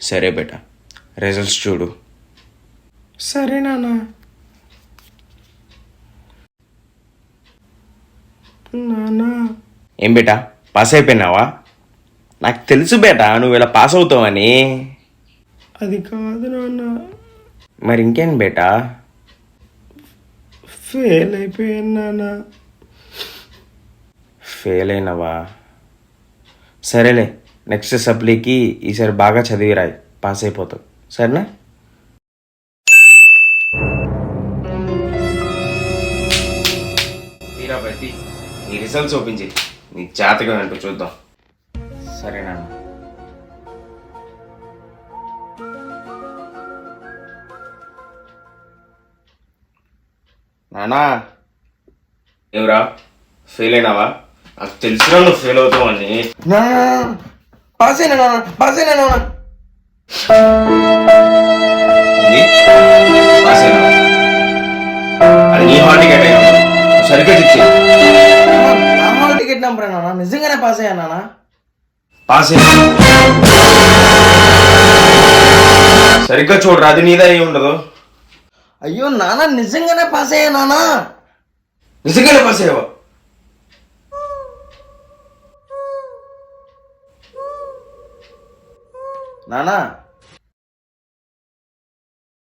సరే బేట, రిజల్ట్స్ చూడు. సరే నాన్న. నాన్న ఏం బేటా, పాస్ అయిపోయినావా? నాకు తెలుసు బేటా నువ్వు ఇలా పాస్ అవుతావని. అది కాదు నాన్న, మరి ఇంకేం బేటా? ఫెయిల్ అయిపోయాను నాన్న. ఫెయిల్ అయినావా? సరేలే, నెక్స్ట్ సప్లీకి ఈసారి బాగా చదివి రాయి, పాస్ అయిపోతావు. సరేనా? తీరా బతి, నీ రిజల్ట్స్ ఓపెన్ చేయి, నీ జాతకం ఏంటో చూద్దాం. సరేనా? నానా, ఏవరా ఫెయిల్ అయినావా? నాకు తెలిసినా నువ్వు ఫెయిల్ అవుతావని. పాస్ అయినా నాన్న, పాస్ అయినా నాన్న. పాస్ అయినావా? అది నీ హాల్ టికెట్ అయినా సరిగ్గా చెక్ చేయి. నా హాల్ టికెట్ నెంబర్ నాన్న, నిజంగానే పాస్ అయ్యా నాన్న. పాస్ అయినా సరిగ్గా చూడరా, అది నీదే అయి ఉండదు. అయ్యో నాన్న, నిజంగానే పాస్ అయ్యా నాన్న. నిజంగానే పాస్ అయ్యావా? నాన్న